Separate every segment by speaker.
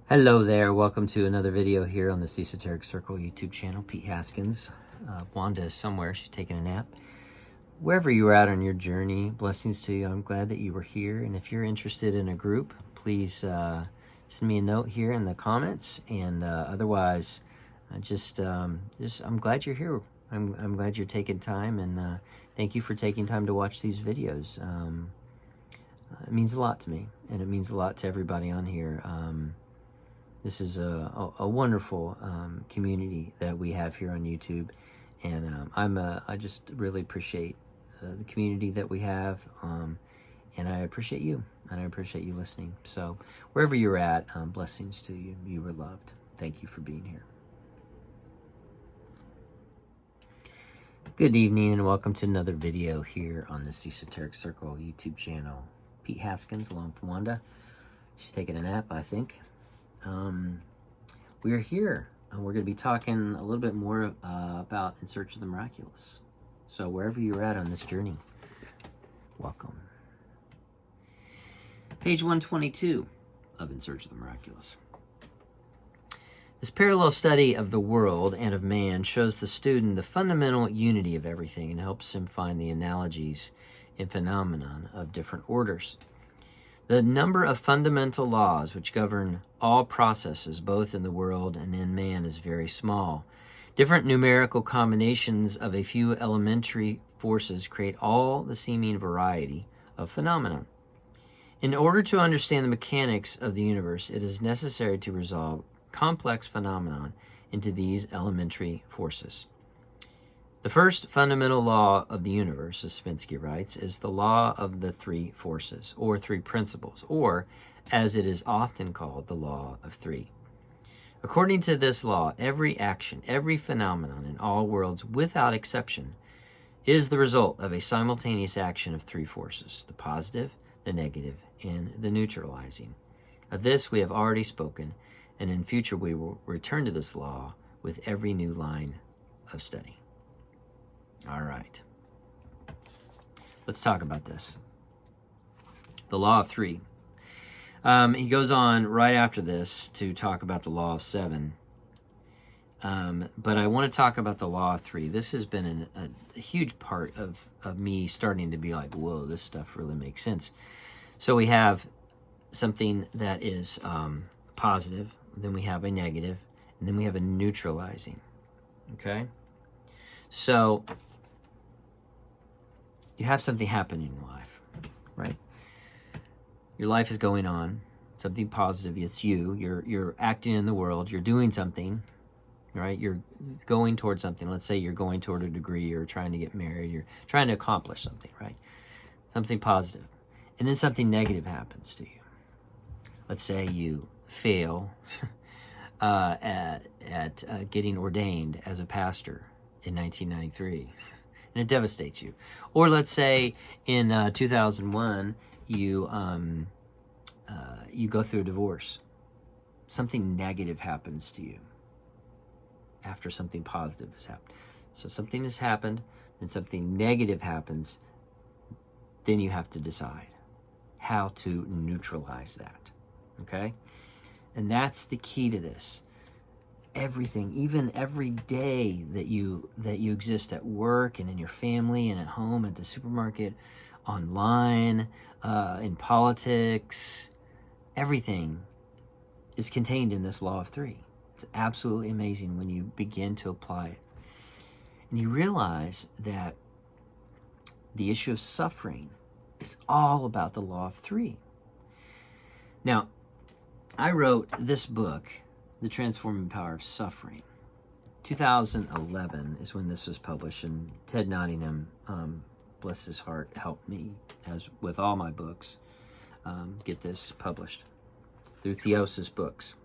Speaker 1: Hello there, welcome to another video here on the Esoteric Circle YouTube channel. Pete Haskins. Wanda is somewhere, she's taking a nap. Wherever you are at on your journey, blessings to you. I'm glad that you were here, and if you're interested in a group, please send me a note here in the comments, and otherwise, I'm glad you're here. I'm glad you're taking time, and thank you for taking time to watch these videos. It means a lot to me, and it means a lot to everybody on here. This is a wonderful community that we have here on YouTube, and I just really appreciate the community that we have, and I appreciate you, and I appreciate you listening. So wherever you're at, blessings to you. You were loved. Thank you for being here. Good evening, and welcome to another video here on the Esoteric Circle YouTube channel. Pete Haskins along with Wanda. She's taking a nap, I think. We're here, and we're going to be talking a little bit more about In Search of the Miraculous. So wherever you're at on this journey, welcome. Page 122 of In Search of the Miraculous. This parallel study of the world and of man shows the student the fundamental unity of everything and helps him find the analogies in phenomenon of different orders. The number of fundamental laws which govern all processes, both in the world and in man, is very small. Different numerical combinations of a few elementary forces create all the seeming variety of phenomena. In order to understand the mechanics of the universe, it is necessary to resolve complex phenomena into these elementary forces. The first fundamental law of the universe, as Svenski writes, is the law of the three forces, or three principles, or, as it is often called, the law of three. According to this law, every action, every phenomenon in all worlds, without exception, is the result of a simultaneous action of three forces, the positive, the negative, and the neutralizing. Of this we have already spoken, and in future we will return to this law with every new line of study. All right. Let's talk about this. The law of three. He goes on right after this to talk about the law of seven. But I want to talk about the law of three. This has been a huge part of me starting to be like, whoa, this stuff really makes sense. So we have something that is positive, then we have a negative, and then we have a neutralizing. Okay? So you have something happen in your life, right? Your life is going on, something positive. It's you. You're acting in the world. You're doing something, right? You're going towards something. Let's say you're going toward a degree. You're trying to get married. You're trying to accomplish something, right? Something positive. And then something negative happens to you. Let's say you fail at getting ordained as a pastor in 1993. And it devastates you. Or let's say in 2001, you go through a divorce. Something negative happens to you after something positive has happened. So something has happened, then something negative happens, then you have to decide how to neutralize that, okay? And that's the key to this. Everything, even every day that you exist at work and in your family and at home, at the supermarket, online, in politics, everything is contained in this law of three. It's absolutely amazing when you begin to apply it. And you realize that the issue of suffering is all about the law of three. Now, I wrote this book, The Transforming Power of Suffering. 2011 is when this was published, and Ted Nottingham, bless his heart, helped me, as with all my books, get this published through Theosis Books.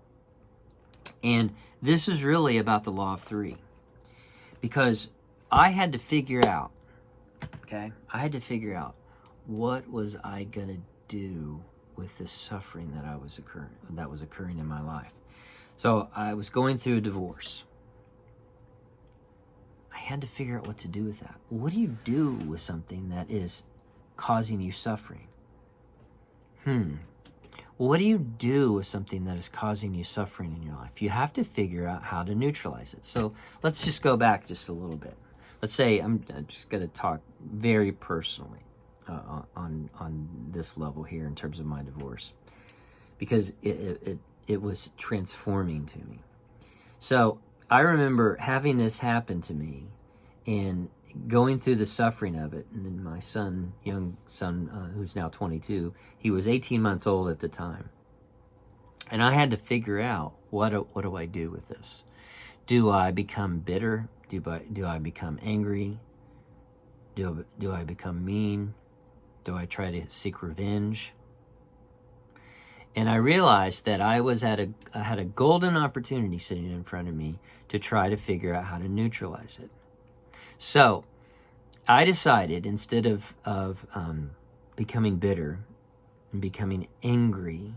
Speaker 1: And this is really about the law of three, because I had to figure out, what was I going to do with this suffering that was occurring in my life. So I was going through a divorce. I had to figure out what to do with that. What do you do with something that is causing you suffering? Well, what do you do with something that is causing you suffering in your life? You have to figure out how to neutralize it. So let's just go back just a little bit. Let's say I'm just going to talk very personally on this level here in terms of my divorce, because it was transforming to me. So I remember having this happen to me and going through the suffering of it. And then my son, young son, who's now 22, he was 18 months old at the time. And I had to figure out, what do I do with this? Do I become bitter? Do I become angry? Do I become mean? Do I try to seek revenge? And I realized that I had a golden opportunity sitting in front of me to try to figure out how to neutralize it. So I decided, instead of becoming bitter and becoming angry,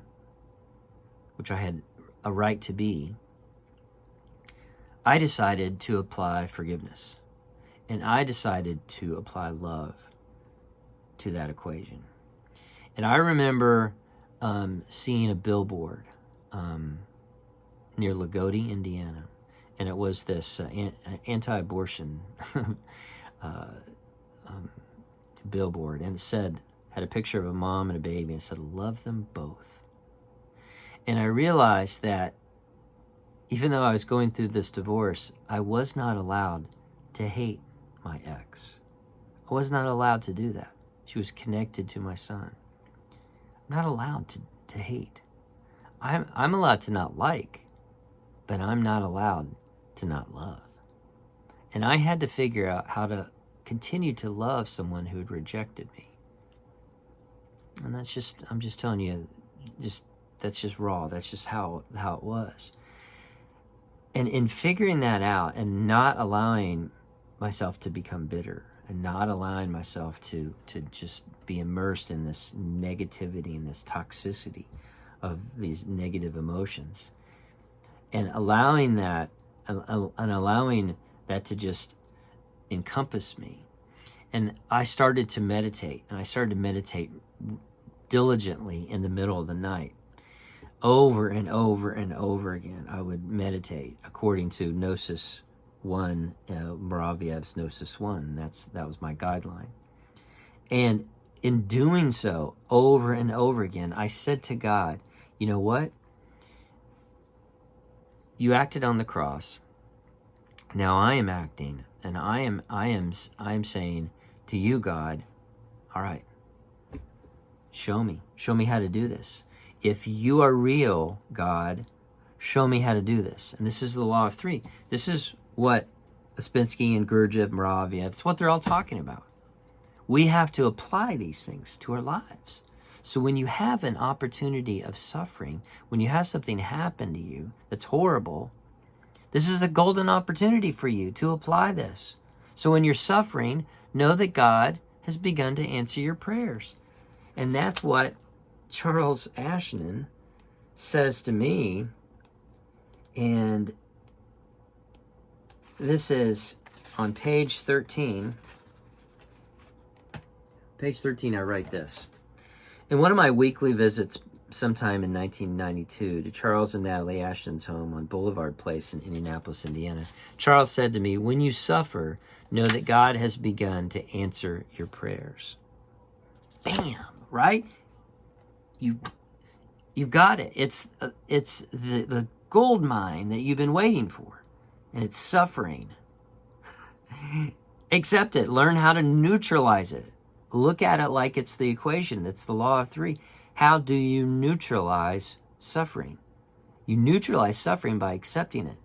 Speaker 1: which I had a right to be, I decided to apply forgiveness. And I decided to apply love to that equation. And I remember seeing a billboard near Lagodi, Indiana. And it was this anti-abortion billboard. And it had a picture of a mom and a baby, and it said, "Love them both." And I realized that even though I was going through this divorce, I was not allowed to hate my ex. I was not allowed to do that. She was connected to my son. I'm not allowed to hate. I'm allowed to not like, but I'm not allowed to not love. And I had to figure out how to continue to love someone who had rejected me. And I'm just telling you, that's just raw. That's just how it was. And in figuring that out and not allowing myself to become bitter and not allowing myself to just be immersed in this negativity and this toxicity of these negative emotions, and allowing that to just encompass me. And I started to meditate, and I started to meditate diligently in the middle of the night. Over and over and over again, I would meditate according to Gnosis 1, Moraviev's Gnosis 1. That was my guideline. And in doing so, over and over again, I said to God, you know what? You acted on the cross. Now I am acting, and I am saying to you, God, all right, show me how to do this. If you are real, God, show me how to do this. And this is the law of three. This is what Ouspensky and Gurdjieff, Moraviev, it's what they're all talking about. We have to apply these things to our lives. So when you have an opportunity of suffering, when you have something happen to you that's horrible, this is a golden opportunity for you to apply this. So when you're suffering, know that God has begun to answer your prayers. And that's what Charles Ashton says to me, and this is on page 13. Page 13, I write this. In one of my weekly visits sometime in 1992 to Charles and Natalie Ashton's home on Boulevard Place in Indianapolis, Indiana, Charles said to me, "When you suffer, know that God has begun to answer your prayers." Bam, right? You've got it. It's the gold mine that you've been waiting for, and it's suffering. Accept it. Learn how to neutralize it. Look at it like it's the equation. It's the law of three. How do you neutralize suffering? You neutralize suffering by accepting it.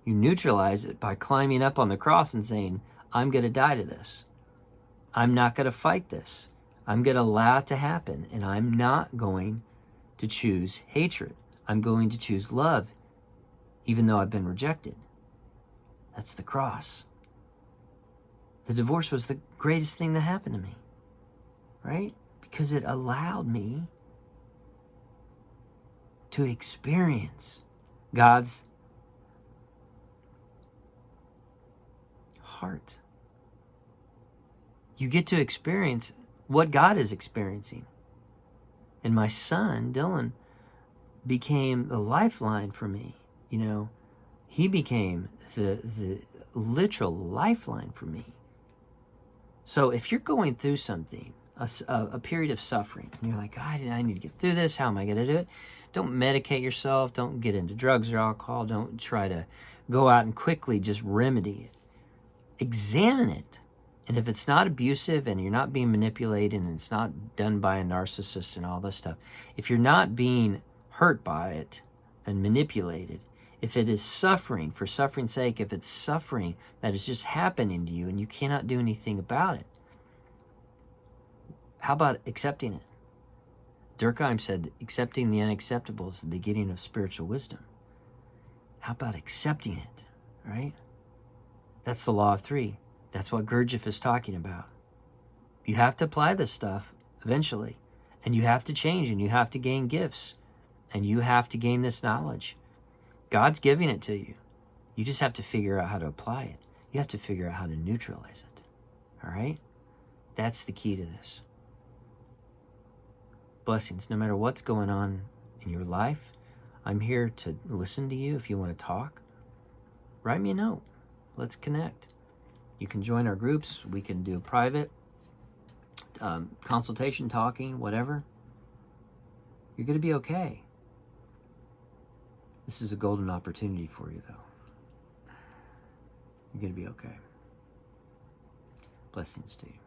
Speaker 1: You neutralize it by climbing up on the cross and saying, I'm going to die to this. I'm not going to fight this. I'm going to allow it to happen, and I'm not going to choose hatred. I'm going to choose love, even though I've been rejected. That's the cross. The divorce was the greatest thing that happened to me, right? Because it allowed me to experience God's heart. You get to experience what God is experiencing. And my son, Dylan, became the lifeline for me. You know, he became the literal lifeline for me. So if you're going through something, a period of suffering, and you're like, God, I need to get through this. How am I going to do it? Don't medicate yourself. Don't get into drugs or alcohol. Don't try to go out and quickly just remedy it. Examine it. And if it's not abusive and you're not being manipulated and it's not done by a narcissist and all this stuff, if you're not being hurt by it and manipulated, if it is suffering for suffering's sake, if it's suffering that is just happening to you and you cannot do anything about it, how about accepting it? Durkheim said, accepting the unacceptable is the beginning of spiritual wisdom. How about accepting it, right? That's the law of three. That's what Gurdjieff is talking about. You have to apply this stuff eventually, and you have to change, and you have to gain gifts, and you have to gain this knowledge. God's giving it to you. You just have to figure out how to apply it. You have to figure out how to neutralize it. All right? That's the key to this. Blessings. No matter what's going on in your life, I'm here to listen to you. If you want to talk, write me a note. Let's connect. You can join our groups. We can do private consultation, talking, whatever. You're going to be okay. This is a golden opportunity for you, though. You're going to be okay. Blessings to you.